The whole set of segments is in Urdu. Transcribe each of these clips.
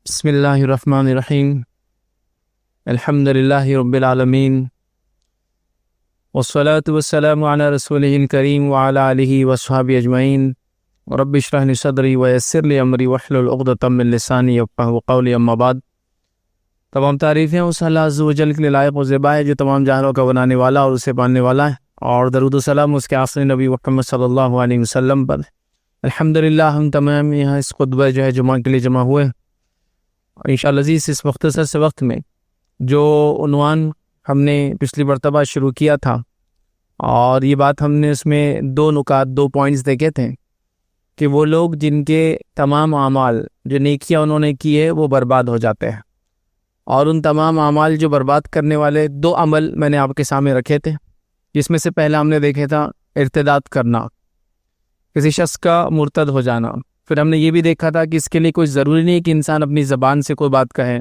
بسم اللہ الرحمن الرحیم الحمد للہ رب العالمین والصلاة والسلام علی رسولہ الکریم وعلی آلہ وصحبہ اجمعین رب اشرح لی صدری ویسر لی امری واحلل عقدۃ من لسانی یفقہوا قولی اما بعد۔ تمام تعریفیں اس اللہ عز و جل کے لیے لائق و زیبا ہے جو تمام جہانوں کا بنانے والا اور اسے پالنے والا ہے، اور درود و سلام اس کے آخری نبی محمد صلی اللہ علیہ وسلم پر۔ الحمدللہ ہم تمام یہاں اس خطبہ جمعہ کے لیے جمع ہوئے، اور انشاءاللہ عزیز اس مختصر سے وقت میں جو عنوان ہم نے پچھلی مرتبہ شروع کیا تھا، اور یہ بات ہم نے اس میں دو پوائنٹس دیکھے تھے کہ وہ لوگ جن کے تمام اعمال جو نیکیاں انہوں نے کی ہے وہ برباد ہو جاتے ہیں، اور ان تمام اعمال جو برباد کرنے والے دو عمل میں نے آپ کے سامنے رکھے تھے، جس میں سے پہلا ہم نے دیکھا تھا ارتداد کرنا، کسی شخص کا مرتد ہو جانا۔ پھر ہم نے یہ بھی دیکھا تھا کہ اس کے لیے کوئی ضروری نہیں کہ انسان اپنی زبان سے کوئی بات کہے،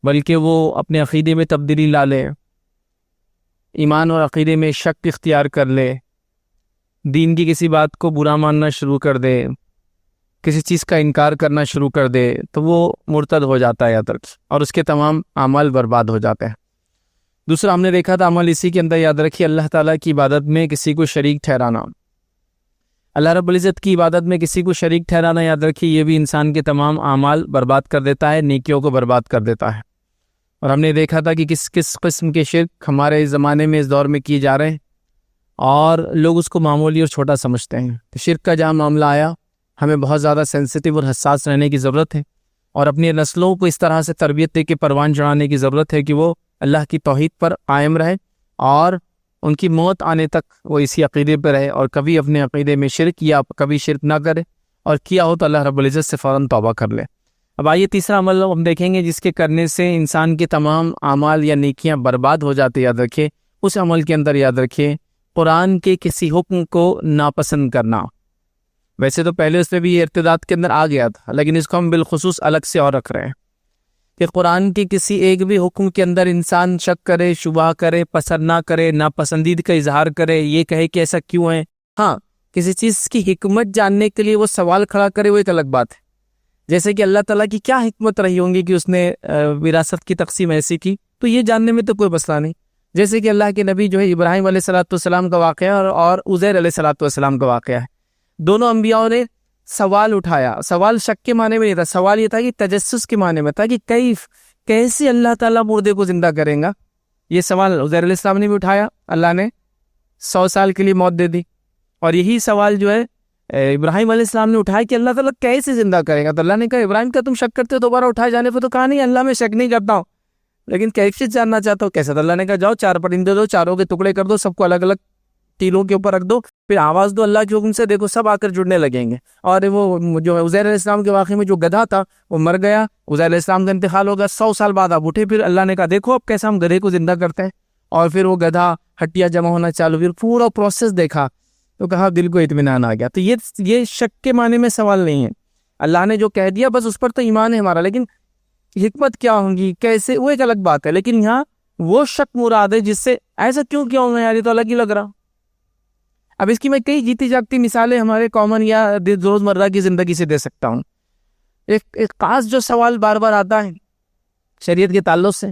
بلکہ وہ اپنے عقیدے میں تبدیلی لا لے، ایمان اور عقیدے میں شک اختیار کر لے، دین کی کسی بات کو برا ماننا شروع کر دے، کسی چیز کا انکار کرنا شروع کر دے، تو وہ مرتد ہو جاتا ہے یاد رکھ، اور اس کے تمام اعمال برباد ہو جاتے ہیں۔ دوسرا ہم نے دیکھا تھا عمل اسی کے اندر یاد رکھیے، اللہ تعالیٰ کی عبادت میں کسی کو شریک ٹھہرانا، اللہ رب العزت کی عبادت میں کسی کو شریک ٹھہرانا یاد رکھیے، یہ بھی انسان کے تمام اعمال برباد کر دیتا ہے، نیکیوں کو برباد کر دیتا ہے۔ اور ہم نے دیکھا تھا کہ کس قسم کے شرک ہمارے زمانے میں اس دور میں کیے جا رہے ہیں، اور لوگ اس کو معمولی اور چھوٹا سمجھتے ہیں۔ تو شرک کا جہاں معاملہ آیا، ہمیں بہت زیادہ سینسٹیو اور حساس رہنے کی ضرورت ہے، اور اپنی نسلوں کو اس طرح سے تربیت دے کے پروان چڑھانے کی ضرورت ہے کہ وہ اللہ کی توحید پر قائم رہے، اور ان کی موت آنے تک وہ اسی عقیدے پہ رہے، اور کبھی اپنے عقیدے میں شرک یا کبھی شرک نہ کرے، اور کیا ہو تو اللہ رب العزت سے فوراً توبہ کر لے۔ اب آئیے تیسرا عمل ہم دیکھیں گے جس کے کرنے سے انسان کے تمام اعمال یا نیکیاں برباد ہو جاتے، یاد رکھے اس عمل کے اندر یاد رکھے قرآن کے کسی حکم کو ناپسند کرنا۔ ویسے تو پہلے اس میں بھی یہ ارتداد کے اندر آ گیا تھا، لیکن اس کو ہم بالخصوص الگ سے اور رکھ رہے ہیں کہ قرآن کے کسی ایک بھی حکم کے اندر انسان شک کرے، شبہ کرے، پسند نہ کرے، ناپسندید کا اظہار کرے، یہ کہے کہ ایسا کیوں ہے۔ ہاں، کسی چیز کی حکمت جاننے کے لیے وہ سوال کھڑا کرے، وہ ایک الگ بات ہے، جیسے کہ اللہ تعالیٰ کی کیا حکمت رہی ہوں گی کہ اس نے وراثت کی تقسیم ایسی کی، تو یہ جاننے میں تو کوئی مسئلہ نہیں۔ جیسے کہ اللہ کے نبی جو ہے ابراہیم علیہ السلام کا واقعہ اور عزیر علیہ السلام کا واقعہ ہے، دونوں انبیاءوں نے سوال اٹھایا۔ سوال شک کے معنی میں نہیں تھا، سوال یہ تھا کہ تجسس کے معنی میں تھا کہ کیسے اللہ تعالیٰ مردے کو زندہ کریں گا۔ یہ سوال عزیر علیہ السلام نے بھی اٹھایا، اللہ نے 100 سال کے لیے موت دے دی، اور یہی سوال جو ہے ابراہیم علیہ السلام نے اٹھایا کہ اللہ تعالیٰ کیسے زندہ کرے گا۔ تو اللہ نے کہا ابراہیم کا تم شک کرتے ہو دوبارہ اٹھائے جانے پہ؟ تو کہا نہیں، اللہ میں شک نہیں کرتا ہوں، لیکن کیفیت جاننا چاہتا ہوں کیسا۔ تو اللہ نے کہا جاؤ 4 پرندے دو، چاروں کے ٹکڑے کر دو، سب کو الگ الگ تیلوں کے اوپر رکھ دو، پھر آواز دو اللہ کے حکم سے، دیکھو سب آ کر جڑنے لگیں گے۔ اور وہ جو عزیر علیہ السلام کے واقعے میں جو گدھا تھا وہ مر گیا، عزیر علیہ السلام کا انتقال ہو گیا، 100 سال بعد آپ اٹھے، پھر اللہ نے کہا دیکھو اب کیسا ہم گدھے کو زندہ کرتے ہیں، اور پھر وہ گدھا ہٹیاں جمع ہونا چالو، پھر پورا پروسیس دیکھا تو کہا دل کو اطمینان آ گیا۔ تو یہ شک کے معنی میں سوال نہیں ہے، اللہ نے جو کہہ دیا بس اس پر تو ایمان ہے ہمارا، لیکن حکمت کیا ہوگی کیسے وہ ایک الگ بات ہے۔ لیکن یہاں وہ شک مراد ہے جس سے ایسا کیوں ہوں گا یار، یہ تو الگ ہی لگ رہا۔ اب اس کی میں کئی جیتی جاگتی مثالیں ہمارے کامن یا روزمرہ کی زندگی سے دے سکتا ہوں۔ ایک خاص جو سوال بار بار آتا ہے شریعت کے تعلق سے،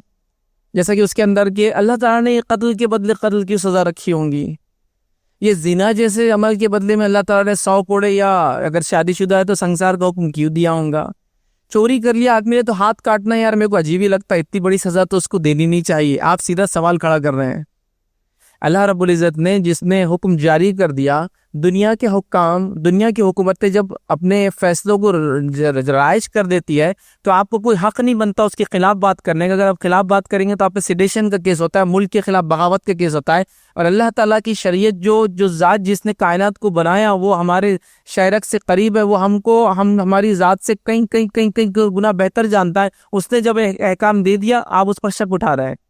جیسا کہ اس کے اندر کہ اللہ تعالیٰ نے قتل کے بدلے قتل کی سزا رکھی ہوں گی، یہ زنا جیسے عمل کے بدلے میں اللہ تعالیٰ نے 100 کوڑے، یا اگر شادی شدہ ہے تو سنسار کا حکم کیوں دیا ہوں گا۔ چوری کر لیا آدمی نے تو ہاتھ کاٹنا، یار میرے کو عجیب ہی لگتا ہے، اتنی بڑی سزا تو اس کو دینی نہیں چاہیے۔ آپ سیدھا سوال کھڑا کر رہے ہیں۔ اللہ رب العزت نے جس نے حکم جاری کر دیا، دنیا کے حکام، دنیا کی حکومتیں جب اپنے فیصلوں کو رائج کر دیتی ہے تو آپ کو کوئی حق نہیں بنتا اس کے خلاف بات کرنے کا۔ اگر آپ خلاف بات کریں گے تو آپ پہ سیڈیشن کا کیس ہوتا ہے، ملک کے خلاف بغاوت کا کیس ہوتا ہے۔ اور اللہ تعالیٰ کی شریعت جو ذات جس نے کائنات کو بنایا وہ ہمارے شہرک سے قریب ہے، وہ ہماری ذات سے کئی گنا بہتر جانتا ہے۔ اس نے جب احکام دے دیا، آپ اس پر شک اٹھا رہے ہیں۔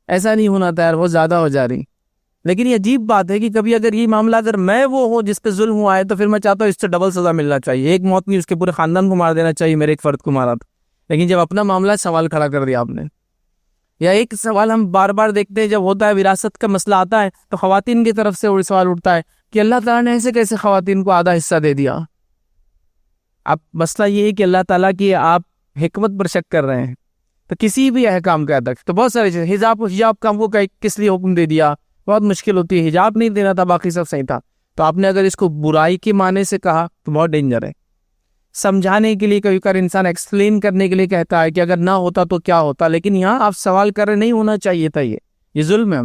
ایسا نہیں ہونا تھا یار، وہ زیادہ ہو جا رہی۔ لیکن یہ عجیب بات ہے کہ کبھی اگر یہ معاملہ اگر میں وہ ہوں جس پہ ظلم ہوا ہے تو پھر میں چاہتا ہوں اس سے ڈبل سزا ملنا چاہیے، ایک موت نہیں اس کے پورے خاندان کو مار دینا چاہیے، میرے ایک فرد کو مارا تھا۔ لیکن جب اپنا معاملہ سوال کھڑا کر دیا آپ نے، یا ایک سوال ہم بار بار دیکھتے ہیں جب ہوتا ہے وراثت کا مسئلہ آتا ہے تو خواتین کی طرف سے سوال اٹھتا ہے کہ اللہ تعالیٰ نے ایسے کیسے خواتین کو آدھا حصہ دے دیا۔ اب مسئلہ یہ ہے کہ اللہ تعالیٰ کی آپ حکمت پر شک کر رہے ہیں تو کسی بھی احکام کا تک تو بہت ساری چیزیں، حجاب کا ہم کو کس لیے حکم دے دیا، بہت مشکل ہوتی ہے، حجاب نہیں دینا تھا، باقی سب صحیح تھا، تو آپ نے اگر اس کو برائی کے معنی سے کہا تو بہت ڈینجر ہے۔ سمجھانے کے لیے کبھی کبھار انسان ایکسپلین کرنے کے لیے کہتا ہے کہ اگر نہ ہوتا تو کیا ہوتا، لیکن یہاں آپ سوال کر رہے نہیں ہونا چاہیے تھا، یہ ظلم ہے۔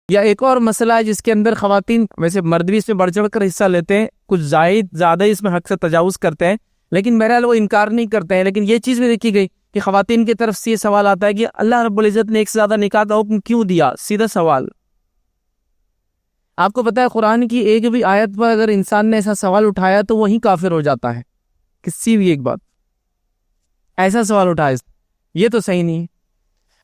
یا ایک اور مسئلہ ہے جس کے اندر خواتین، ویسے مرد بھی اس میں بڑھ چڑھ کر حصہ لیتے ہیں، کچھ زیادہ اس میں حق سے تجاوز کرتے ہیں، لیکن بہرحال وہ انکار نہیں کرتے ہیں، لیکن یہ چیز بھی دیکھی گئی کہ خواتین کی طرف سے یہ سوال آتا ہے کہ اللہ رب العزت نے ایک سے زیادہ نکاح کا حکم کیوں دیا؟ سیدھا سوال۔ آپ کو پتہ ہے قرآن کی ایک بھی آیت پر اگر انسان نے ایسا سوال اٹھایا تو وہی کافر ہو جاتا ہے، کسی بھی ایک بات ایسا سوال اٹھائے، یہ تو صحیح نہیں ہے۔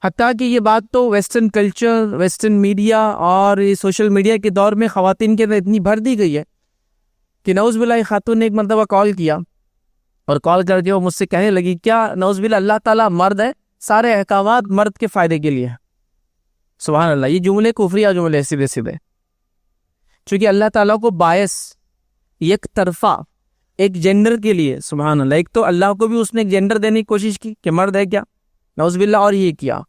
حتیٰ کہ یہ بات تو ویسٹرن کلچر، ویسٹرن میڈیا اور سوشل میڈیا کے دور میں خواتین کے اندر اتنی بھر دی گئی ہے کہ نعوذ باللہ خاتون نے ایک مرتبہ کال کیا اور کال کر کے وہ مجھ سے کہنے لگی، کیا نعوذ باللہ اللہ تعالیٰ مرد ہے؟ سارے احکامات مرد کے فائدے کے لیے۔ سبحان اللہ، یہ جملے کفریہ جملے سیدھے سیدھے، چونکہ اللہ تعالیٰ کو باعث یک طرفہ ایک جینڈر کے لیے، سبحان اللہ، ایک تو اللہ کو بھی اس نے ایک جینڈر دینے کی کوشش کی کہ مرد ہے کیا، نعوذ باللہ، اور یہ کیا۔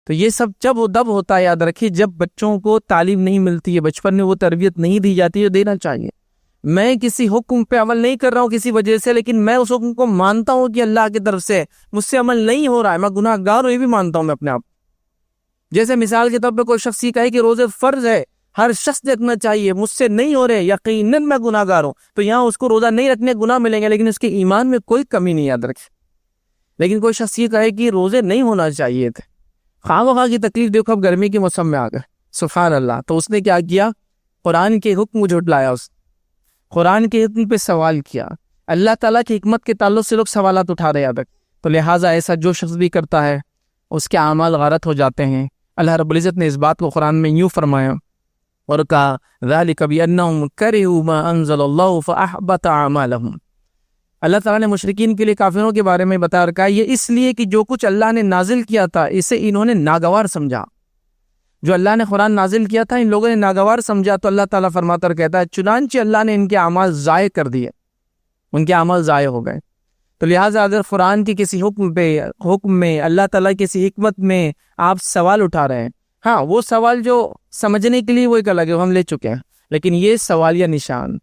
تو یہ سب جب ہوتا ہے، یاد رکھیے، جب بچوں کو تعلیم نہیں ملتی ہے، بچپن میں وہ تربیت نہیں دی جاتی ہے، دینا چاہیے۔ میں کسی حکم پہ عمل نہیں کر رہا ہوں کسی وجہ سے، لیکن میں اس حکم کو مانتا ہوں کہ اللہ کی طرف سے مجھ سے عمل نہیں ہو رہا ہے، میں گناہ گار ہوں، یہ بھی مانتا ہوں میں اپنے آپ۔ جیسے مثال کے طور پہ کوئی شخص یہ کہے کہ روزے فرض ہے، ہر شخص دیکھنا چاہیے، مجھ سے نہیں ہو رہے، یقیناً میں گناہ گار ہوں، تو یہاں اس کو روزہ نہیں رکھنے گناہ ملیں گے، لیکن اس کے ایمان میں کوئی کمی نہیں، یاد رکھے۔ لیکن کوئی شخص یہ کہے کہ روزے نہیں ہونا چاہیے تھے، خواہ مخواہ کی تکلیف، دیکھو اب گرمی کے موسم میں آ گئے، سبحان اللہ، تو اس نے کیا کیا؟ قرآن کے حکم کو جھٹلایا، اس قرآن کے حکم پہ سوال کیا۔ اللہ تعالیٰ کی حکمت کے تعلق سے لوگ سوالات اٹھا رہے ہیں اب تک، تو لہٰذا ایسا جو شخص بھی کرتا ہے اس کے اعمال غارت ہو جاتے ہیں۔ اللہ رب العزت نے اس بات کو قرآن میں یوں فرمایا اور کہا، ذَلِكَ بِأَنَّهُمْ كَرِهُوا مَا أَنزَلَ اللَّهُ فَأَحْبَطَ أَعْمَالَهُم۔ اللہ تعالیٰ نے مشرکین کے لیے، کافروں کے بارے میں بتا رکھا ہے، یہ اس لیے کہ جو کچھ اللہ نے نازل کیا تھا اسے انہوں نے ناگوار سمجھا۔ جو اللہ نے قرآن نازل کیا تھا ان لوگوں نے ناگوار سمجھا، تو اللہ تعالیٰ فرماتا اور کہتا ہے چنانچہ اللہ نے ان کے اعمال ضائع کر دیے، ان کے اعمال ضائع ہو گئے۔ تو لہٰذا اگر قرآن کی کسی حکم میں اللہ تعالیٰ کی کسی حکمت میں آپ سوال اٹھا رہے ہیں، ہاں وہ سوال جو سمجھنے کے لیے وہ ایک الگ ہے، ہم لے چکے ہیں، لیکن یہ سوالیہ نشان،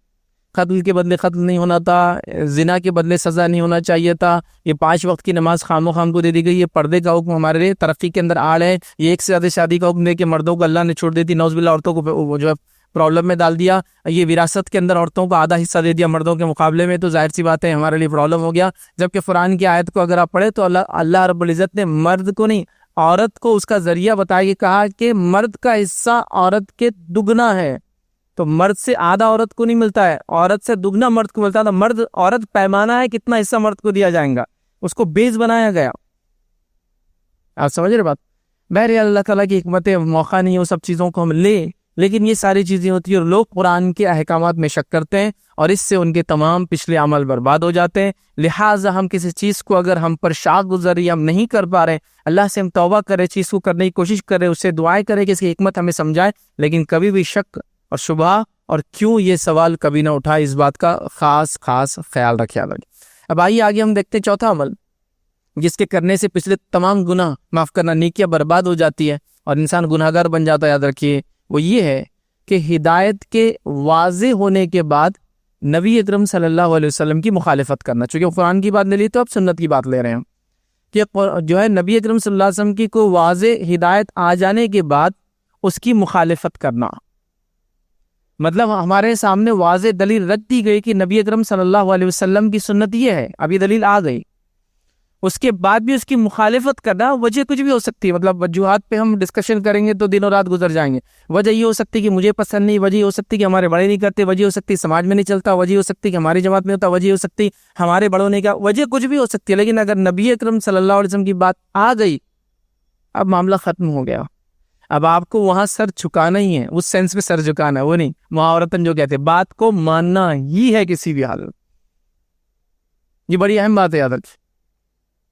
قتل کے بدلے قتل نہیں ہونا تھا، زنا کے بدلے سزا نہیں ہونا چاہیے تھا، یہ 5 وقت کی نماز خام و خام کو دے دی گئی، یہ پردے کا حکم ہمارے لیے ترقی کے اندر آڑ ہے، یہ ایک سے زیادہ شادی کا حکم دے کے مردوں کو اللہ نے چھوڑ دی تھی، نعوذ باللہ عورتوں کو جو ہے پرابلم میں ڈال دیا، یہ وراثت کے اندر عورتوں کو آدھا حصہ دے دیا مردوں کے مقابلے میں، تو ظاہر سی بات ہے ہمارے لیے پرابلم ہو گیا۔ جبکہ قرآن کی آیت کو اگر آپ پڑھیں تو اللہ رب العزت نے مرد کو نہیں، عورت کو اس کا ذریعہ بتایا کہ کہا کہ مرد کا حصہ عورت کے دگنا ہے، تو مرد سے آدھا عورت کو نہیں ملتا ہے، عورت سے دگنا مرد کو ملتا ہے، تو عورت پیمانہ ہے کتنا حصہ مرد کو دیا جائے گا، اس کو بیس بنایا گیا۔ آپ سمجھ رہے بات؟ بہرحال اللہ تعالیٰ کی حکمت ہے، موقع نہیں ہے وہ سب چیزوں کو ہم لیں، لیکن یہ ساری چیزیں ہوتی ہیں اور لوگ قرآن کے احکامات میں شک کرتے ہیں اور اس سے ان کے تمام پچھلے عمل برباد ہو جاتے ہیں۔ لہٰذا ہم کسی چیز کو اگر ہم پر شاق گزری ہم نہیں کر پا رہے، اللہ سے ہم توبہ کریں، چیز کو کرنے کی کوشش کریں، اس سے دعائیں کریں کہ اس کی حکمت ہمیں سمجھائے، لیکن کبھی بھی شک اور شبہ اور کیوں یہ سوال کبھی نہ اٹھائے، اس بات کا خاص خیال رکھے۔ اب آئیے آگے ہم دیکھتے ہیں چوتھا عمل جس کے کرنے سے پچھلے تمام گناہ، معاف کرنا، نیکیاں برباد ہو جاتی ہے اور انسان گناہ گار بن جاتا ہے۔ یاد رکھیے وہ یہ ہے کہ ہدایت کے واضح ہونے کے بعد نبی اکرم صلی اللہ علیہ وسلم کی مخالفت کرنا۔ چونکہ قرآن کی بات لے لی تو اب سنت کی بات لے رہے ہیں کہ جو ہے نبی اکرم صلی اللہ علیہ وسلم کی کوئی واضح ہدایت آ جانے کے بعد اس کی مخالفت کرنا، مطلب ہمارے سامنے واضح دلیل رکھ دی گئی کہ نبی اکرم صلی اللہ علیہ وسلم کی سنت یہ ہے، اب یہ دلیل آ گئی، اس کے بعد بھی اس کی مخالفت کرنا، وجہ کچھ بھی ہو سکتی ہے، مطلب وجوہات پہ ہم ڈسکشن کریں گے تو دنوں رات گزر جائیں گے۔ وجہ یہ ہو سکتی ہے کہ مجھے پسند نہیں، وجہ یہ ہو سکتی ہے کہ ہمارے بڑے نہیں کرتے، وجہ ہو سکتی ہے سماج میں نہیں چلتا، وجہ ہو سکتی ہے کہ ہماری جماعت میں ہوتا، وجہ ہو سکتی ہے ہمارے بڑوں نے کہا، وجہ کچھ بھی ہو سکتی ہے، لیکن اگر نبی اکرم صلی اللہ علیہ وسلم کی بات آ گئی اب معاملہ ختم ہو گیا۔ اب آپ کو وہاں سر جھکانا ہی ہے، اس سینس میں سر جھکانا ہے، وہ نہیں محاورتاً جو کہتے ہیں، بات کو ماننا ہی ہے کسی بھی حال میں۔ یہ بڑی اہم بات ہے، یاد رکھیں۔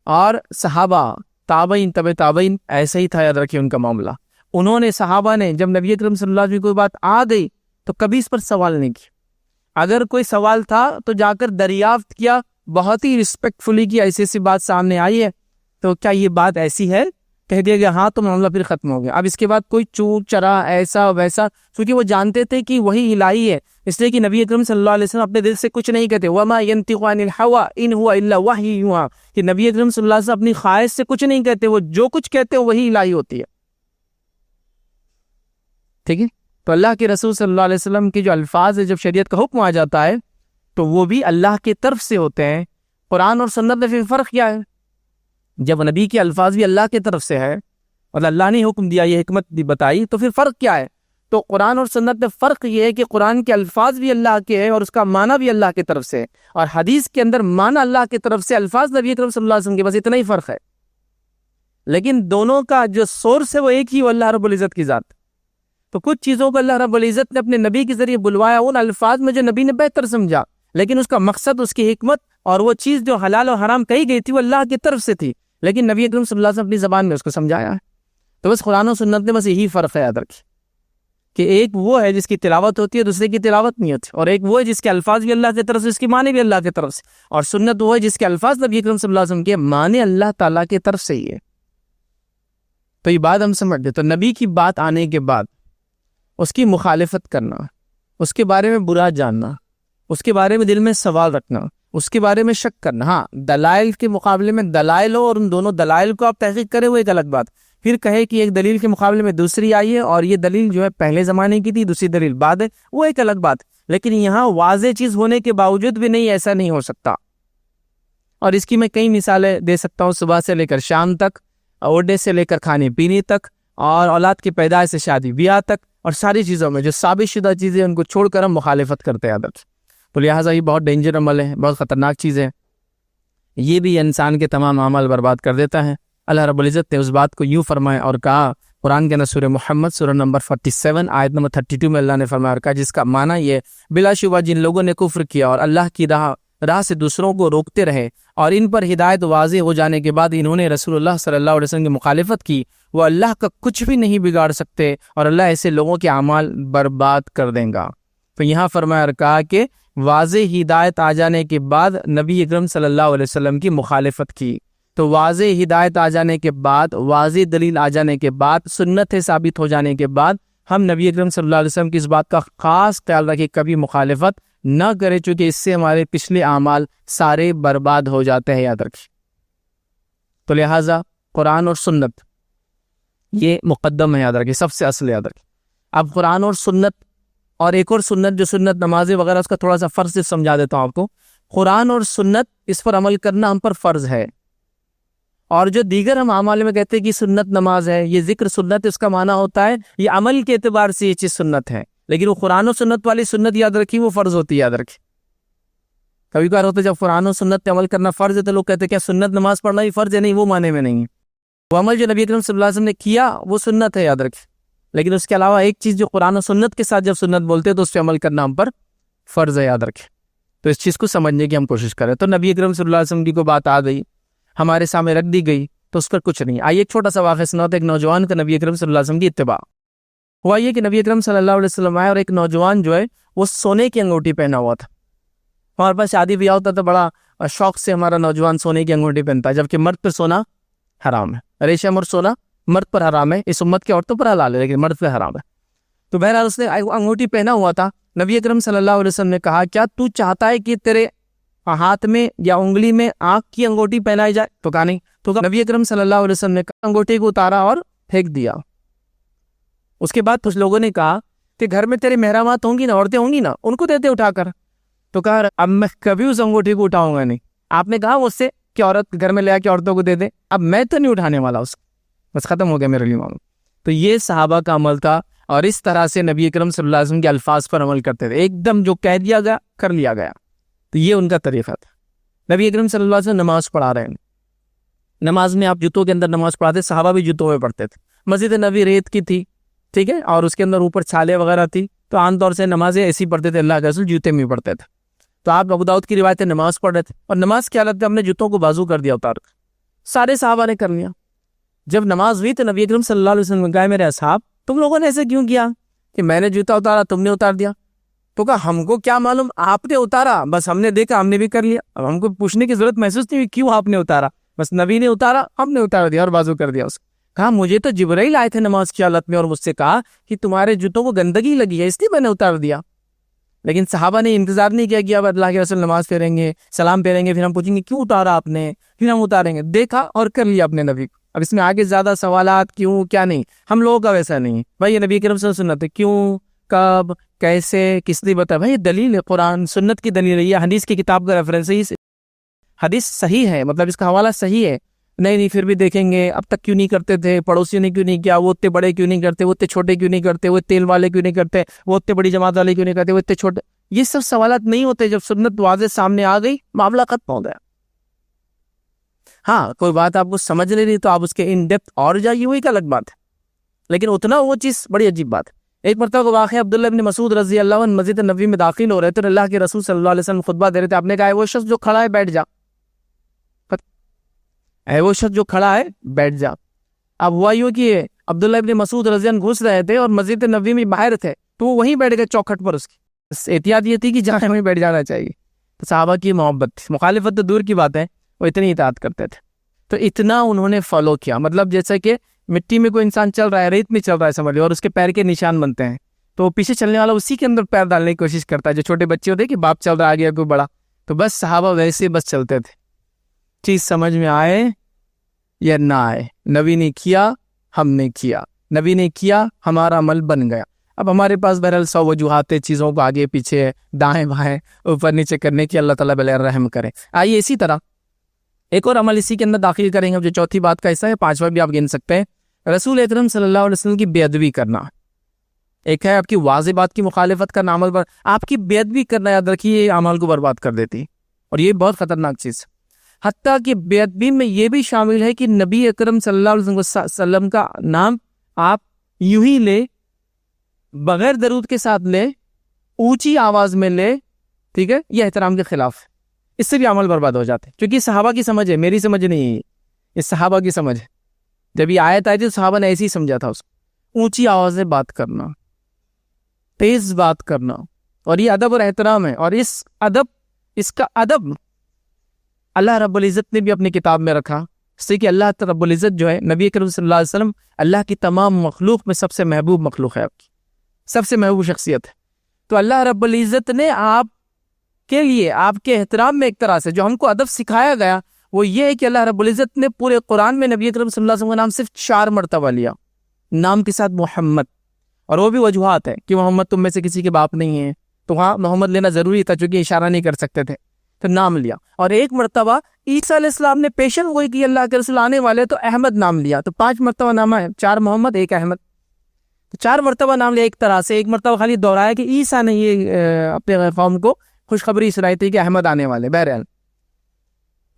اور صحابہ، تابعین، تبع تابعین ایسا ہی تھا، یاد رکھیے ان کا معاملہ۔ انہوں نے، صحابہ نے، جب نبی اکرم صلی اللہ علیہ وسلم کی کوئی بات آ گئی تو کبھی اس پر سوال نہیں کیا۔ اگر کوئی سوال تھا تو جا کر دریافت کیا، بہت ہی رسپیکٹفلی کی ایسی ایسی بات سامنے آئی ہے، تو کیا یہ بات ایسی ہے؟ کہہ دیا گیا ہاں، تو معاملہ پھر ختم ہو گیا۔ اب اس کے بعد کوئی چور چرا ایسا ویسا، کیونکہ وہ جانتے تھے کہ وہی الہی ہے، اس لیے کہ نبی اکرم صلی اللہ علیہ وسلم اپنے دل سے کچھ نہیں کہتے، وما ينطق عن الهوى ان هو الا وحی یوحی، کہ نبی اکرم صلی اللہ علیہ وسلم اپنی خواہش سے کچھ نہیں کہتے، وہ جو کچھ کہتے ہیں وہی الہی ہوتی ہے۔ ٹھیک ہے، تو اللہ کے رسول صلی اللہ علیہ وسلم کے جو الفاظ ہے، جب شریعت کا حکم آ جاتا ہے تو وہ بھی اللہ کی طرف سے ہوتے ہیں۔ قرآن اور سنت میں پھر فرق کیا ہے؟ جب نبی کے الفاظ بھی اللہ کی طرف سے ہے اور اللہ نے حکم دیا، یہ حکمت بھی بتائی، تو پھر فرق کیا ہے؟ تو قرآن اور سنت میں فرق یہ ہے کہ قرآن کے الفاظ بھی اللہ کے ہیں اور اس کا معنی بھی اللہ کی طرف سے ہے، اور حدیث کے اندر معنی اللہ کی طرف سے، الفاظ نبی اکرم صلی اللہ علیہ وسلم کے، بس اتنا ہی فرق ہے۔ لیکن دونوں کا جو سورس ہے وہ ایک ہی، وہ اللہ رب العزت کی ذات۔ تو کچھ چیزوں کو اللہ رب العزت نے اپنے نبی کے ذریعے بلوایا ان الفاظ میں جو نبی نے بہتر سمجھا، لیکن اس کا مقصد، اس کی حکمت اور وہ چیز جو حلال و حرام کہی گئی تھی وہ اللہ کی طرف سے تھی، لیکن نبی اکرم صلی اللہ علیہ وسلم اپنی زبان میں اس کو سمجھایا ہے۔ تو بس قرآن و سنت میں بس یہی فرق ہے، یاد رکھیں کہ ایک وہ ہے جس کی تلاوت ہوتی ہے، دوسرے کی تلاوت نہیں ہوتی، اور ایک وہ ہے جس کے الفاظ بھی اللہ کی طرف سے، اس کی معنی بھی اللہ کی طرف سے، اور سنت وہ ہے جس کے الفاظ نبی اکرم صلی اللہ علیہ وسلم کے، معنی اللہ تعالیٰ کی طرف سے ہی ہے۔ تو یہ بات ہم سمجھ لیں، تو نبی کی بات آنے کے بعد اس کی مخالفت کرنا، اس کے بارے میں برا جاننا، اس کے بارے میں دل میں سوال رکھنا، اس کے بارے میں شک کرنا، ہاں دلائل کے مقابلے میں دلائل ہو اور ان دونوں دلائل کو آپ تحقیق کریں، وہ ایک الگ بات، پھر کہے کہ ایک دلیل کے مقابلے میں دوسری آئی ہے اور یہ دلیل جو ہے پہلے زمانے کی تھی، دوسری دلیل بعد ہے، وہ ایک الگ بات، لیکن یہاں واضح چیز ہونے کے باوجود بھی نہیں، ایسا نہیں ہو سکتا۔ اور اس کی میں کئی مثالیں دے سکتا ہوں، صبح سے لے کر شام تک، اوڈے سے لے کر کھانے پینے تک، اور اولاد کی پیدائش سے شادی بیاہ تک، اور ساری چیزوں میں جو ثابت شدہ چیزیں ان کو چھوڑ کر ہم مخالفت کرتے ہیں عادت۔ تو لہٰذا یہ بہت ڈینجر عمل ہے، بہت خطرناک چیز ہے، یہ بھی انسان کے تمام اعمال برباد کر دیتا ہے۔ اللہ رب العزت نے اس بات کو یوں فرمایا اور کہا قرآن کے اندر سورہ محمد سورہ نمبر 47 آیت نمبر 32 میں اللہ نے فرمایا اور کہا، جس کا معنی یہ بلا شبہ جن لوگوں نے کفر کیا اور اللہ کی راہ سے دوسروں کو روکتے رہے اور ان پر ہدایت واضح ہو جانے کے بعد انہوں نے رسول اللہ صلی اللہ علیہ وسلم کی مخالفت کی، وہ اللہ کا کچھ بھی نہیں بگاڑ سکتے اور اللہ ایسے لوگوں کے اعمال برباد کر دیں گا۔ تو یہاں فرمایا اور کہا کہ واضح ہدایت آ جانے کے بعد نبی اکرم صلی اللہ علیہ وسلم کی مخالفت کی، تو واضح ہدایت آ جانے کے بعد، واضح دلیل آ جانے کے بعد، سنت ثابت ہو جانے کے بعد ہم نبی اکرم صلی اللہ علیہ وسلم کی اس بات کا خاص خیال رکھیں، کبھی مخالفت نہ کرے، چونکہ اس سے ہمارے پچھلے اعمال سارے برباد ہو جاتے ہیں، یاد رکھیں۔ تو لہٰذا قرآن اور سنت یہ مقدم ہے، یاد رکھیں، سب سے اصل یاد رکھیں۔ اب قرآن اور سنت اور ایک اور سنت جو سنت نمازیں وغیرہ، اس کا تھوڑا سا فرض سے سمجھا دیتا ہوں آپ کو۔ قرآن اور سنت اس پر عمل کرنا ہم پر فرض ہے، اور جو دیگر ہم اعمال میں کہتے ہیں کہ سنت نماز ہے، یہ ذکر سنت، اس کا معنی ہوتا ہے یہ عمل کے اعتبار سے یہ چیز سنت ہے، لیکن وہ قرآن و سنت والی سنت یاد رکھی، وہ فرض ہوتی ہے، یاد رکھی۔ کبھی کبھار ہوتا ہے جب قرآن و سنت پہ عمل کرنا فرض ہے تو لوگ کہتے ہیں کیا سنت نماز پڑھنا ہی فرض ہے؟ نہیں، وہ معنی میں نہیں ہے، وہ عمل جو نبی اکرم صلی اللہ علیہ وسلم نے کیا وہ سنت ہے، یاد رکھیں۔ لیکن اس کے علاوہ ایک چیز جو قرآن و سنت کے ساتھ جب سنت بولتے ہیں تو اس پہ عمل کرنا ہم پر فرض ہے، یاد رکھیں۔ تو اس چیز کو سمجھنے کی ہم کوشش کریں۔ تو نبی اکرم صلی اللہ علیہ وسلم کی کوئی بات آ گئی، ہمارے سامنے رکھ دی گئی، تو اس پر کچھ نہیں۔ آئیے ایک چھوٹا سا واقعہ سناتے، ایک نوجوان کا نبی اکرم صلی اللہ علیہ وسلم کی اتباع ہوا۔ یہ کہ نبی اکرم صلی اللہ علیہ وسلم آئے اور ایک نوجوان جو ہے وہ سونے کی انگوٹھی پہنا ہوا تھا۔ ہمارے پاس شادی بیاہ ہوتا تو بڑا شوق سے ہمارا نوجوان سونے کی انگوٹھی پہنتا ہے، جبکہ مرد پر سونا حرام ہے، ریشم اور سونا مرد پر حرام ہے، اس امت کے عورتوں پر حلال ہے لیکن مرد پر حرام ہے۔ تو بہرحال اس نے انگوٹھی پہنا ہوا تھا۔ نبی اکرم صلی اللہ علیہ وسلم نے کہا، کیا تو چاہتا ہے کہ تیرے ہاتھ میں یا انگلی میں آنکھ کی انگوٹھی پہنائی جائے؟ تو کہا نہیں۔ تو نبی اکرم صلی اللہ علیہ وسلم نے انگوٹھی کو اتارا اور پھینک دیا۔ اس کے بعد کچھ لوگوں نے کہا کہ گھر میں تیرے محرمات ہوں گی نا، عورتیں ہوں گی نا، ان کو دیتے اٹھا کر۔ تو کہا اب میں کبھی اس انگوٹھی کو اٹھاؤں گا نہیں۔ آپ نے کہا مجھ سے کہ عورت گھر میں لے آ کے عورتوں کو دے دے، اب میں تو نہیں اٹھانے والا اس کو، بس ختم ہو گیا میرے لیے معاملہ۔ تو یہ صحابہ کا عمل تھا، اور اس طرح سے نبی اکرم صلی اللہ علیہ وسلم کے الفاظ پر عمل کرتے تھے، ایک دم جو کہہ دیا گیا کر لیا گیا۔ تو یہ ان کا طریقہ تھا۔ نبی اکرم صلی اللہ علیہ وسلم نماز پڑھا رہے ہیں، نماز میں آپ جوتوں کے اندر نماز پڑھاتے، صحابہ بھی جوتوں میں پڑھتے تھے۔ مسجد نبی ریت کی تھی، ٹھیک ہے، اور اس کے اندر اوپر چھالے وغیرہ تھی، تو عام طور سے نمازیں ایسی پڑھتے تھے، اللہ کے رسول جوتے میں پڑھتے تھے۔ تو آپ ابو داؤد کی روایت نماز پڑھ رہے تھے، اور نماز کی حالت میں ہم نے جوتوں کو بازو کر دیا اتار کر، سارے صحابہ نے کر لیا۔ جب نماز ہوئی تو نبی اکرم صلی اللہ علیہ وسلم نے کہا، میرے اصحاب تم لوگوں نے ایسے کیوں کیا کہ میں نے جوتا اتارا تم نے اتار دیا؟ تو کہا ہم کو کیا معلوم، آپ نے اتارا، بس ہم نے دیکھا، ہم نے بھی کر لیا، اب ہم کو پوچھنے کی ضرورت محسوس نہیں ہوئی کیوں آپ نے اتارا، بس نبی نے اتارا، ہم نے اتار دیا اور بازو کر دیا اس کو۔ کہا مجھے تو جبرائیل آئے تھے نماز کی حالت میں اور مجھ سے کہا کہ تمہارے جوتوں کو گندگی لگی ہے، اس لیے میں نے اتار دیا۔ لیکن صحابہ نے انتظار نہیں کیا کہ اب اللہ کے رسول نماز پھیریں گے، سلام پھیریں گے، پھر ہم پوچھیں گے کیوں اتارا آپ نے، پھر ہم اتاریں گے، دیکھا اور کر لیا اپنے نبی کو۔ اب اس میں آگے زیادہ سوالات کیوں کیا نہیں، ہم لوگوں کا ویسا نہیں ہے بھائی، یہ نبی کریم صلی اللہ علیہ وسلم سنت ہے، کیوں، کب، کیسے، کس نے بتایا، بھائی دلیل ہے، قرآن سنت کی دلیل ہے، یہ حدیث کی کتاب کا ریفرنس ہے، حدیث صحیح ہے، مطلب اس کا حوالہ صحیح ہے، نہیں پھر بھی دیکھیں گے اب تک کیوں نہیں کرتے تھے، پڑوسیوں نے کیوں نہیں کیا، وہ اتنے بڑے کیوں نہیں کرتے، وہ اتنے چھوٹے کیوں نہیں کرتے، وہ تیل والے کیوں نہیں کرتے، وہ اتنے بڑی جماعت والے کیوں نہیں کرتے، وہ اتنے چھوٹے، یہ سب سوالات نہیں ہوتے جب سنت واضح سامنے آ گئی، معاملہ ختم ہو گیا۔ ہاں کوئی بات آپ کو سمجھ نہیں رہی تو آپ اس کے ان ڈیپتھ اور جائیے، وہی کا الگ بات ہے، لیکن اتنا وہ چیز بڑی عجیب بات ہے۔ ایک مرتبہ کو واقعہ عبداللہ ابن مسعود رضی اللہ عنہ مسجد نبوی میں داخل ہو رہے تھے، اللہ کے رسول صلی اللہ علیہ وسلم خطبہ دے رہے تھے، آپ نے کہا وہ شخص جو کھڑا ہے بیٹھ جا، وہ شخص جو کھڑا ہے بیٹھ جا۔ اب ہوا یوں کہ عبداللہ ابن مسعود رضی اللہ عنہ گھس رہے تھے اور مسجد نبوی میں باہر تھے، تو وہ وہیں بیٹھ گئے چوکھٹ پر، اس کی احتیاط یہ تھی کہ جہاں ہمیں بیٹھ جانا چاہیے، تو صحابہ کی محبت تھی، مخالفت تو دور کی بات ہے، وہ اتنی اطاعت کرتے تھے، تو اتنا انہوں نے فالو کیا، مطلب جیسے کہ مٹی میں کوئی انسان چل رہا ہے، ریت میں چل رہا ہے سمجھ لو، اور اس کے پیر کے نشان بنتے ہیں، تو پیچھے چلنے والا اسی کے اندر پیر ڈالنے کی کوشش کرتا ہے، جو چھوٹے بچے ہوتے ہیں کہ باپ چل رہا ہے آگے کوئی بڑا، تو بس صحابہ ویسے بس چلتے تھے، چیز سمجھ میں آئے یا نہ آئے، نبی نے کیا ہم نے کیا، نبی نے کیا ہمارا عمل بن گیا۔ اب ہمارے پاس بہرحال 100 وجوہات چیزوں کو آگے پیچھے دائیں بائیں اوپر نیچے کرنے کی، اللہ تعالیٰ بلے رحم کرے۔ آئیے اسی طرح ایک اور عمل اسی کے اندر داخل کریں گے، جو چوتھی بات کا حصہ ہے، پانچواں بھی آپ گن سکتے ہیں، رسول اکرم صلی اللہ علیہ وسلم کی بے ادبی کرنا۔ ایک ہے آپ کی واضح بات کی مخالفت کرنا، عمل پر آپ کی بے ادبی کرنا، یاد رکھیے یہ عمل کو برباد کر دیتی، اور یہ بہت خطرناک چیز، حتیٰ کہ بے ادبی میں یہ بھی شامل ہے کہ نبی اکرم صلی اللہ علیہ وسلم کا نام آپ یوں ہی لے، بغیر درود کے ساتھ لے، اونچی آواز میں لے، ٹھیک ہے، یہ احترام کے خلاف ہے، اس سے بھی عمل برباد ہو جاتے ہیں، کیونکہ یہ صحابہ کی سمجھ ہے، میری سمجھ نہیں ہے، یہ صحابہ کی سمجھ ہے، جب یہ آیت آئی تھی صحابہ نے ایسے ہی سمجھا تھا اس کو، اونچی آواز سے بات کرنا، تیز بات کرنا، اور یہ ادب اور احترام ہے، اور اس کا ادب اللہ رب العزت نے بھی اپنی کتاب میں رکھا، اس سے کہ اللہ رب العزت جو ہے، نبی کریم صلی اللہ علیہ وسلم اللہ کی تمام مخلوق میں سب سے محبوب مخلوق ہے، آپ کی سب سے محبوب شخصیت ہے، تو اللہ رب العزت نے آپ کے لیے، آپ کے احترام میں ایک طرح سے جو ہم کو ادب سکھایا گیا وہ یہ ہے کہ اللہ رب العزت نے پورے قرآن میں نبی کریم صلی اللہ علیہ وسلم کا نام صرف 4 مرتبہ لیا، نام کے ساتھ محمد، اور وہ بھی وجوہات ہیں کہ محمد تم میں سے کسی کے باپ نہیں ہے، تو وہاں محمد لینا ضروری تھا چونکہ اشارہ نہیں کر سکتے تھے، تو نام لیا، اور ایک مرتبہ عیسیٰ علیہ السلام نے پیشن گوئی کی اللہ کے رسول آنے والے، تو احمد نام لیا، تو 5 مرتبہ نام ہے، 4 محمد 1 احمد، تو 4 مرتبہ نام لیا ایک طرح سے، ایک مرتبہ خالی دہرایا کہ عیسیٰ نے یہ اپنے قوم کو خوشخبری سنائی تھی کہ احمد آنے والے، بہرحال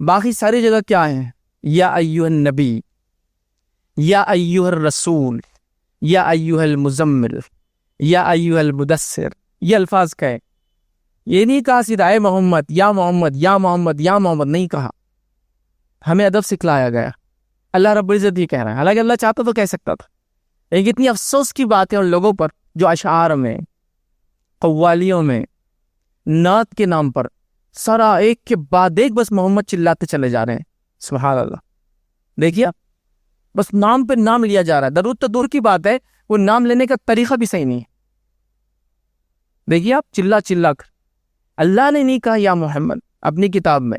باقی ساری جگہ کیا ہے، یا ایھا النبی، یا ایھا الرسول، یا ایھا المزمل، یا ایھا المدثر، یہ الفاظ کہے، یہ نہیں کہا سیدھا اے محمد، یا محمد، یا محمد، یا محمد، نہیں کہا، ہمیں ادب سکھلایا گیا، اللہ رب العزت یہ کہہ رہا ہے، حالانکہ اللہ چاہتا تو کہہ سکتا تھا، لیکن اتنی افسوس کی بات ہے ان لوگوں پر جو اشعار میں، قوالیوں میں، نعت کے نام پر سارا ایک کے بعد ایک بس محمد چلاتے چلے جا رہے ہیں، سبحان اللہ، دیکھیے بس نام پہ نام لیا جا رہا ہے، درود تو دور کی بات ہے، وہ نام لینے کا طریقہ بھی صحیح نہیں ہے، دیکھیے آپ چلا چلا کر، اللہ نے نہیں کہا یا محمد اپنی کتاب میں،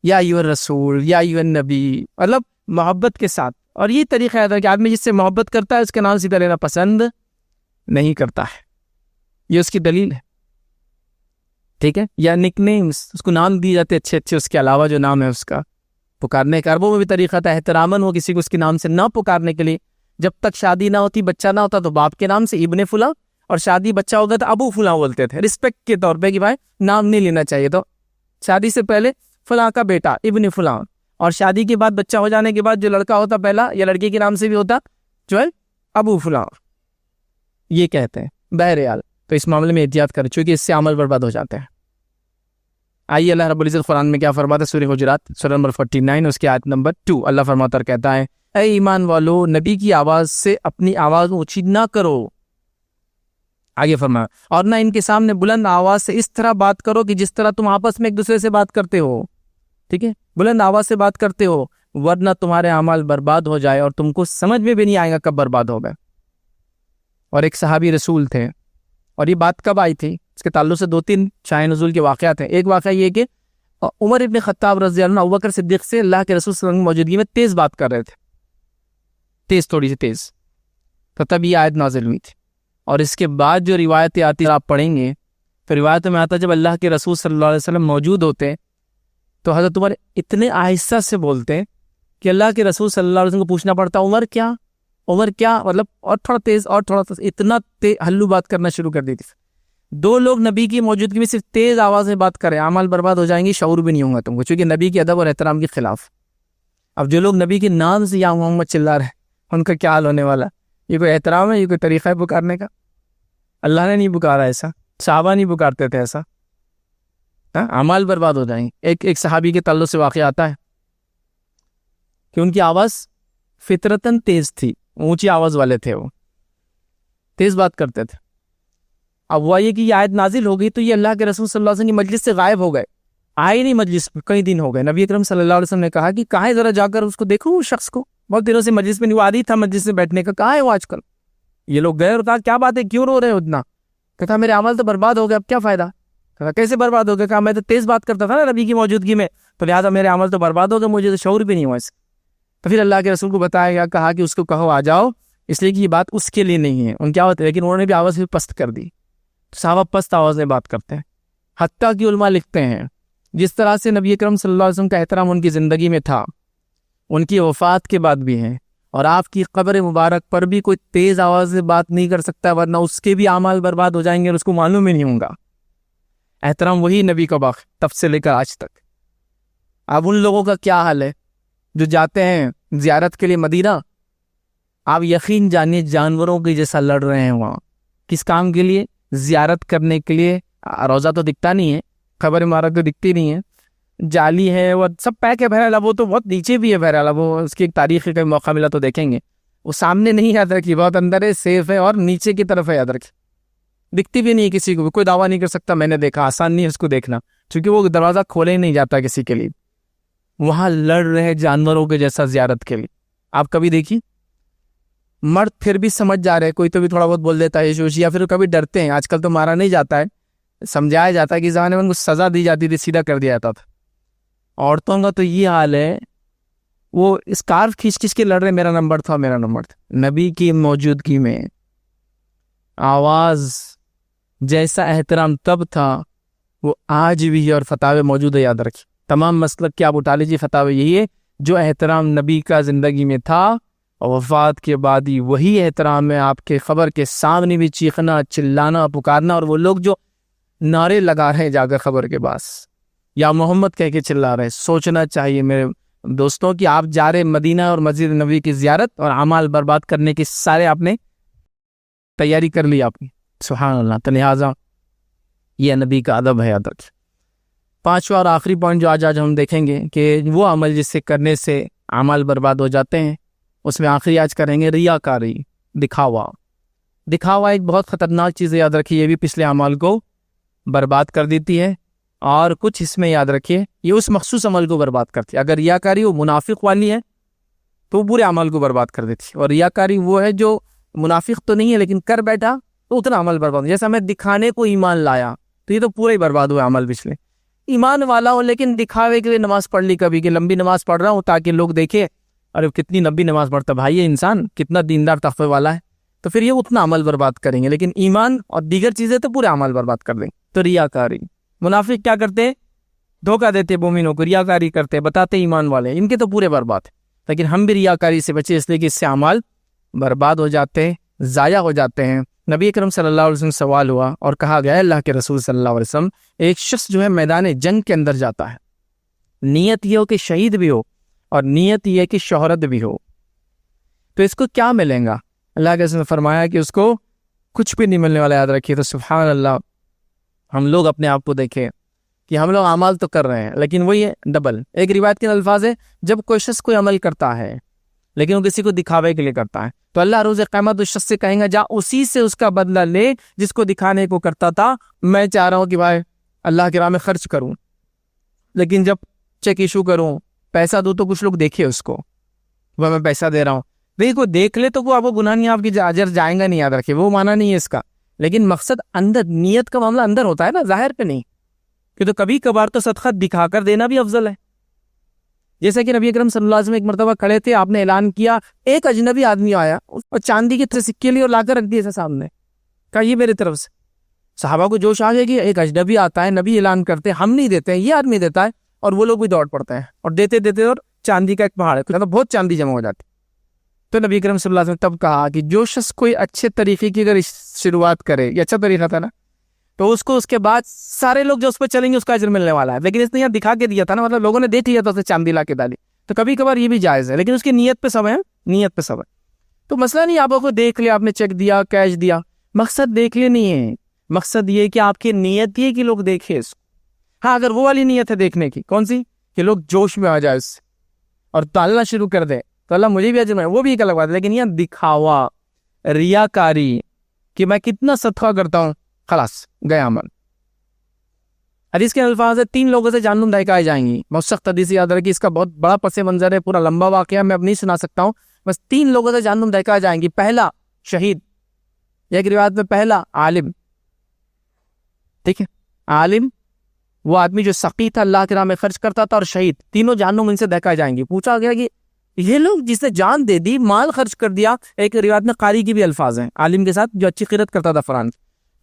یا ایھا الرسول، یا ایھا النبی، مطلب محبت کے ساتھ، اور یہ طریقہ ہے کہ آدمی جس سے محبت کرتا ہے اس کے نام سیدھا لینا پسند نہیں کرتا ہے، یہ اس کی دلیل ہے، ٹھیک ہے، یا نک نیمز، اس کو نام دی جاتے اچھے اچھے، اس کے علاوہ جو نام ہے اس کا پکارنے کا، عربوں میں بھی طریقہ تھا احتراماً ہو کسی کو اس کے نام سے نہ پکارنے کے لیے، جب تک شادی نہ ہوتی، بچہ نہ ہوتا، تو باپ کے نام سے ابن فلاں، اور شادی بچہ ہو گیا تو ابو فلاں بولتے تھے، رسپیکٹ کے طور پہ کہ بھائی نام نہیں لینا چاہیے، تو شادی سے پہلے فلاں کا بیٹا ابن فلاں، اور شادی کے بعد بچہ ہو جانے کے بعد جو لڑکا ہوتا پہلا یا لڑکی کے نام سے بھی ہوتا جو ہے ابو فلاں، یہ کہتے ہیں، بہرحال تو اس معاملے میں احتیاط کریں چونکہ اس سے عمل برباد ہو جاتے ہیں۔ آئیے اللہ رب العزت قرآن میں کیا فرماتا ہے، سورہ حجرات سورہ نمبر 49 اس کی آیت نمبر 2، اللہ فرماتا اور کہتا ہے، اے ایمان والو، نبی کی آواز سے اپنی آواز اونچی نہ کرو، آگے فرمایا اور نہ ان کے سامنے بلند آواز سے اس طرح بات کرو کہ جس طرح تم آپس میں ایک دوسرے سے بات کرتے ہو، ٹھیک ہے، بلند آواز سے بات کرتے ہو، ورنہ تمہارے اعمال برباد ہو جائے اور تم کو سمجھ میں بھی نہیں آئے گا کب برباد ہو گئے۔ اور ایک صحابی رسول تھے، اور یہ بات کب آئی تھی، اس کے تعلق سے 2-3 شاہ نزول کے واقعات ہیں۔ ایک واقعہ یہ کہ عمر ابن خطاب رضی اللہ عنہ ابوبکر صدیق سے اللہ کے رسول صلی اللہ علیہ وسلم کی موجودگی میں تیز بات کر رہے تھے، تھوڑی سی تیز، تو تب یہ آیت نازل ہوئی تھی۔ اور اس کے بعد جو روایتیں آتی آپ پڑھیں گے تو روایتوں میں آتا جب اللہ کے رسول صلی اللہ علیہ وسلم موجود ہوتے تو حضرت عمر اتنے آہستہ سے بولتے کہ اللہ کے رسول صلی اللہ علیہ وسلم کو پوچھنا پڑتا عمر کیا مطلب، اور تھوڑا تیز اور تھوڑا تیز، اتنا ہلو بات کرنا شروع کر دی تھی۔ 2 لوگ نبی کی موجودگی میں صرف تیز آواز میں بات کریں، اعمال برباد ہو جائیں گے، شعور بھی نہیں ہوگا تم کو، چونکہ نبی کے ادب اور احترام کے خلاف۔ اب جو لوگ نبی کے نام سے یا محمد چلا رہے ہیں ان کا کیا حال ہونے والا ہے؟ یہ کوئی احترام ہے؟ یہ کوئی طریقہ ہے پکارنے کا؟ اللہ نے نہیں پکارا ایسا، صحابہ نہیں پکارتے تھے ایسا، اعمال برباد ہو جائیں گے۔ ایک صحابی کے تعلق سے واقعہ آتا ہے کہ ان کی آواز فطرتاً تیز تھی، اونچی آواز والے تھے، وہ تیز بات کرتے تھے۔ اب ہوا یہ کہ یہ آیت نازل ہو گئی تو یہ اللہ کے رسول صلی اللہ علیہ وسلم کی مجلس سے غائب ہو گئے، آئے نہیں مجلس میں، کئی دن ہو گئے۔ نبی اکرم صلی اللہ علیہ وسلم نے کہا کہ کہاں ہے، ذرا جا کر اس کو دیکھو، اس شخص کو، بہت دنوں سے مجلس میں نہیں، وہ عادی تھا مجلس میں بیٹھنے کا، کہاں ہے وہ آج کل؟ یہ لوگ گئے اور کہا کیا بات ہے، کیوں رو رہے ہو اتنا؟ کہا میرے عمل تو برباد ہو گئے، اب کیا فائدہ؟ کہا کیسے برباد ہو گیا؟ کہا میں تو تیز بات کرتا تھا نا نبی کی موجودگی میں، تو لہٰذا میرے عمل تو برباد ہو گئے، مجھے تو شعور بھی نہیں ہوا اس کا۔ تو پھر اللہ کے رسول کو بتایا گیا، کہا کہ اس کو کہو آ جاؤ، اس لیے کہ یہ بات اس کے لیے نہیں ہے، ان کیا ہوتا ہے، لیکن انہوں نے بھی آواز بھی پست کر دی۔ صحابہ پست آواز میں بات کرتے ہیں، حتیٰ کہ علماء لکھتے ہیں جس طرح سے نبی اکرم صلی اللہ علیہ وسلم کا احترام ان کی زندگی میں تھا، ان کی وفات کے بعد بھی ہے، اور آپ کی قبر مبارک پر بھی کوئی تیز آواز سے بات نہیں کر سکتا، ورنہ اس کے بھی اعمال برباد ہو جائیں گے اور اس کو معلوم ہی نہیں ہوگا۔ احترام وہی نبی کا باقی تب سے لے کر آج تک۔ اب ان لوگوں کا کیا حال ہے جو جاتے ہیں زیارت کے لیے مدینہ، آپ یقین جانیے جانوروں کی جیسا لڑ رہے ہیں وہاں، کس کام کے لیے؟ زیارت کرنے کے لیے۔ روزہ تو دکھتا نہیں ہے، قبر مبارک تو دکھتی نہیں ہے، جالی ہے، وہ سب پیک ہے، بہرحال وہ تو بہت نیچے بھی ہے، بہرحال وہ اس کی ایک تاریخ کا موقع ملا تو دیکھیں گے، وہ سامنے نہیں یاد رکھی، بہت اندر ہے، سیف ہے، اور نیچے کی طرف ہے، یاد رکھی، دکھتی بھی نہیں ہے کسی کو، کوئی دعویٰ نہیں کر سکتا میں نے دیکھا، آسان نہیں ہے اس کو دیکھنا، چونکہ وہ دروازہ کھولے ہی نہیں جاتا کسی کے لیے۔ وہاں لڑ رہے جانوروں کے جیسا زیارت کے لیے۔ آپ کبھی دیکھیے مرد پھر بھی سمجھ جا رہے، کوئی تو بھی تھوڑا بہت بول دیتا ہے یا پھر کبھی ڈرتے ہیں، آج کل تو مارا نہیں جاتا ہے، سمجھایا جاتا ہے کہ زمانے میں ان کو سزا دی جاتی تھی، سیدھا کر دیا جاتا تھا۔ عورتوں کا تو یہ حال ہے، وہ اسکارف کھینچ کے لڑ رہے، میرا نمبر تھا، میرا نمبر تھا۔ نبی کی موجودگی میں آواز جیسا احترام تب تھا وہ آج بھی ہے، اور فتاوے موجود ہے، یاد رکھیں، تمام مسلک کے آپ اٹھا لیجیے، فتاوے یہی ہے، جو احترام نبی کا زندگی میں تھا اور وفات کے بعد ہی وہی احترام ہے۔ آپ کے خبر کے سامنے بھی چیخنا، چلانا، پکارنا، اور وہ لوگ جو نعرے لگا رہے ہیں جا کر خبر کے پاس، یا محمد کہہ کے چلا رہے، سوچنا چاہیے میرے دوستوں کہ آپ جا رہے مدینہ اور مسجد نبوی کی زیارت، اور اعمال برباد کرنے کی سارے آپ نے تیاری کر لی آپ نے، سبحان اللہ۔ تو لہٰذا یہ نبی کا ادب ہے، یاد رکھیں۔ 5واں اور آخری پوائنٹ جو آج ہم دیکھیں گے کہ وہ عمل جس سے کرنے سے اعمال برباد ہو جاتے ہیں، اس میں آخری آج کریں گے ریاکاری، دکھاوا۔ دکھاوا ایک بہت خطرناک چیز ہے، یاد رکھیے، یہ بھی پچھلے اعمال کو برباد کر دیتی ہے، اور کچھ اس میں یاد رکھیے یہ اس مخصوص عمل کو برباد کرتی ہے۔ اگر ریاکاری وہ منافق والی ہے تو وہ پورے عمل کو برباد کر دیتی ہے، اور ریاکاری وہ ہے جو منافق تو نہیں ہے لیکن کر بیٹھا تو اتنا عمل برباد، جیسا میں دکھانے کو ایمان لایا تو یہ تو پورا ہی برباد ہوا عمل۔ پچھلے ایمان والا ہوں لیکن دکھاوے کے لیے نماز پڑھ لی کبھی کہ لمبی نماز پڑھ رہا ہوں تاکہ لوگ دیکھیں ارے کتنی لمبی نماز پڑھتا بھائی، یہ انسان کتنا دیندار تقوی والا ہے، تو پھر یہ اتنا عمل برباد کریں گے، لیکن ایمان اور دیگر چیزیں تو پورے عمل برباد کر دیں گے۔ تو ریاکاری، منافق کیا کرتے ہیں؟ دھوکہ دیتے مومنوں کو، ریاکاری کرتے، بتاتے ایمان والے، ان کے تو پورے برباد ہیں۔ لیکن ہم بھی ریاکاری سے بچے، اس لیے کہ اس سے اعمال برباد ہو جاتے ہیں، ضائع ہو جاتے ہیں۔ نبی اکرم صلی اللہ علیہ وسلم سوال ہوا اور کہا گیا اللہ کے رسول صلی اللہ علیہ وسلم، ایک شخص جو ہے میدان جنگ کے اندر جاتا ہے، نیت یہ ہو کہ شہید بھی ہو اور نیت یہ کہ شہرت بھی ہو، تو اس کو کیا ملیں گا؟ اللہ کے رسول نے فرمایا کہ اس کو کچھ بھی نہیں ملنے والا، یاد رکھیے۔ تو سبحان اللہ، ہم لوگ اپنے آپ کو دیکھیں کہ ہم لوگ اعمال تو کر رہے ہیں لیکن وہی ہے ڈبل۔ ایک روایت کے الفاظ ہے، جب کوئی شخص کوئی عمل کرتا ہے لیکن وہ کسی کو دکھاوے کے لیے کرتا ہے. تو اللہ روز قیامت اس شخص سے کہیں گا جا اسی سے اس کا بدلہ لے جس کو دکھانے کو کرتا تھا. میں چاہ رہا ہوں کہ بھائی اللہ کی راہ میں خرچ کروں، لیکن جب چیک ایشو کروں، پیسہ دوں تو کچھ لوگ دیکھے اس کو، وہ میں پیسہ دے رہا ہوں. بھائی کوئی دیکھ لے تو وہ آپ کو گناہ نہیں، آپ کی اجر جائیں گا نہیں، یاد رکھے وہ مانا نہیں ہے اس کا. لیکن مقصد اندر، نیت کا معاملہ اندر ہوتا ہے نا، ظاہر پہ نہیں. کہ تو کبھی کبھار تو صدقہ دکھا کر دینا بھی افضل ہے. جیسے کہ نبی اکرم صلی اللہ علیہ وسلم ایک مرتبہ کھڑے تھے، آپ نے اعلان کیا، ایک اجنبی آدمی آیا اور چاندی کے سکے لیے اور لا کر رکھ دیے سامنے، کہا یہ میرے طرف سے. صحابہ کو جوش آ گیا کہ ایک اجنبی آتا ہے، نبی اعلان کرتے ہیں، ہم نہیں دیتے ہیں، یہ آدمی دیتا ہے. اور وہ لوگ بھی دوڑ پڑتے ہیں اور دیتے دیتے، اور چاندی کا ایک پہاڑ ہے، تو بہت چاندی جمع ہو جاتی. تو نبی اکرم صلی اللہ علیہ وسلم تب کہا کہ جو شخص کوئی اچھے طریقے کی اگر شروعات کرے، یہ اچھا طریقہ تھا نا، تو اس کو اس کے بعد سارے لوگ جو اس پہ چلیں گے اس کا اجر ملنے والا ہے. لیکن اس نے یہاں دکھا کے دیا تھا نا، مطلب لوگوں نے دیکھ لیا تھا اسے چاندی لا کے ڈالی. تو کبھی کبھار یہ بھی جائز ہے، لیکن اس کی نیت پہ سب ہے، نیت پہ سب ہے. تو مسئلہ نہیں آپ کو دیکھ لیا، آپ نے چیک دیا، کیش دیا، مقصد دیکھ لیا نہیں ہے. مقصد یہ کہ آپ کی نیت یہ کہ لوگ دیکھیں اس کو. ہاں اگر وہ والی نیت ہے دیکھنے کی، کون سی؟ کہ لوگ جوش میں آ جائے اس سے اور ٹالنا شروع کر دے تو اللہ مجھے بھی اجر میں، وہ بھی ایک الگ بات ہے. لیکن یہ دکھاوا، ریاکاری کہ میں کتنا صدقہ کرتا ہوں، خلاص گیا عمل. حدیث کے الفاظ ہے 3 لوگوں سے جہنم دہکائی جائیں گی. بہت سخت حدیث یاد رکھی، اس کا بہت بڑا پس منظر ہے، پورا لمبا واقعہ میں اب نہیں سنا سکتا ہوں. بس 3 لوگوں سے جہنم دہکائی جائیں گی. پہلا شہید، ایک روایت میں پہلا عالم. ٹھیک ہے، عالم وہ آدمی جو سقی تھا، اللہ کی راہ میں خرچ کرتا تھا، اور شہید، تینوں جہنم ان سے دہکائی جائیں گی. پوچھا گیا کہ یہ لوگ جس نے جان دے دی، مال خرچ کر دیا. ایک روایت میں قاری کی بھی الفاظ ہیں، عالم کے ساتھ جو اچھی قرات کرتا تھا قرآن.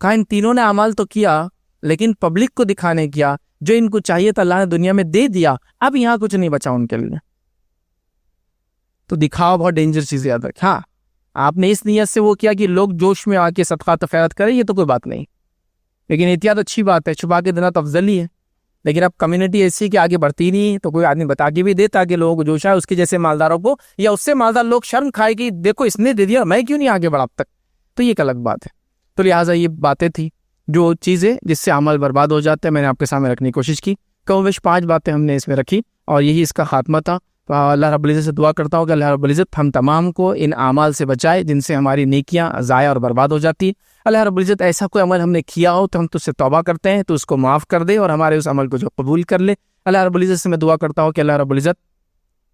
کہا ان تینوں نے اعمال تو کیا لیکن پبلک کو دکھانے کیا، جو ان کو چاہیے تھا اللہ نے دنیا میں دے دیا، اب یہاں کچھ نہیں بچا ان کے لیے. تو دکھاوا بہت ڈینجر چیز یاد رکھ. ہاں آپ نے اس نیت سے وہ کیا کہ لوگ جوش میں آ کے صدقات و خیرات کریں، یہ تو کوئی بات نہیں، لیکن احتیاط اچھی بات ہے، چھپا کے دینا تو افضل ہی ہے. لیکن اب کمیونٹی ایسی کہ آگے بڑھتی نہیں، تو کوئی آدمی بتا کے بھی دے تاکہ لوگوں کو جوش آئے، اس کے جیسے مالداروں کو، یا اس سے مالدار لوگ شرم کھائے کہ دیکھو اس نے دے دیا، میں کیوں نہیں آگے بڑھا اب تک. تو یہ ایک الگ بات ہے. تو لہٰذا یہ باتیں تھیں جو چیزیں جس سے عمل برباد ہو جاتے ہیں، میں نے آپ کے سامنے رکھنے کی کوشش کی. کم بیش 5 باتیں ہم نے اس میں رکھی اور یہی اس کا خاتمہ تھا. تو اللہ رب العزت سے دعا کرتا ہوں کہ اللہ رب العزت ہم تمام کو ان اعمال سے بچائے جن سے ہماری نیکیاں ضائع اور برباد ہو جاتی. اللہ رب العزت ایسا کوئی عمل ہم نے کیا ہو تو ہم تو اس سے توبہ کرتے ہیں، تو اس کو معاف کر دے اور ہمارے اس عمل کو جو قبول کر لے. اللہ رب العزت سے میں دعا کرتا ہوں کہ اللہ رب العزت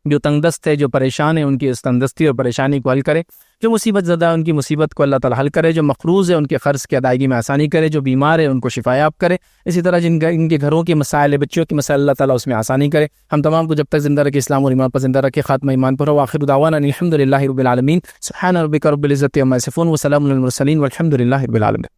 جو تنگ دست ہے، جو پریشان ہے، ان کی اس تنگ دستی اور پریشانی کو حل کرے. جو مصیبت زدہ ہے ان کی مصیبت کو اللہ تعالی حل کرے. جو مقروض ہے ان کے قرض کی ادائیگی میں آسانی کرے. جو بیمار ہے ان کو شفا یاب کرے. اسی طرح ان کے گھروں کے مسائل، بچوں کے مسائل، اللہ تعالیٰ اس میں آسانی کرے. ہم تمام کو جب تک زندہ رکھے اسلام اور ایمان پر زندہ رکھے، خاتمہ ایمان پر ہو. آخر دعوانا الحمد للہ رب العالمین. سبحان ربک رب العزت عما یصفون وسلام علی المرسلین والحمد للہ رب العالمین.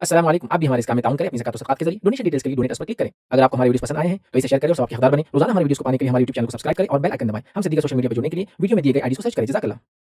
السلام علیکم. آپ بھی ہمارے اس کام میں تعاون کریں اپنی زکات و صدقات کے ذریعے. ڈونیشن ڈیٹیلز کے لیے ڈونیٹ پر کلک کریں. اگر آپ کو ہمارے ویڈیوز پسند آئے ہیں تو اسے شیئر کریں اور ثواب کے حقدار بنیں. روزانہ ہمارے ویڈیوز کو پانے کے لیے ہمارے یوٹیوب چینل کو سبسکرائب کریں اور بیل آئکن دبائیں. ہم سے دیگر سوشل میڈیا پر جڑنے کے لیے ویڈیو میں دیے گئے آئی ڈی کو سرچ کریں. جزاک اللہ.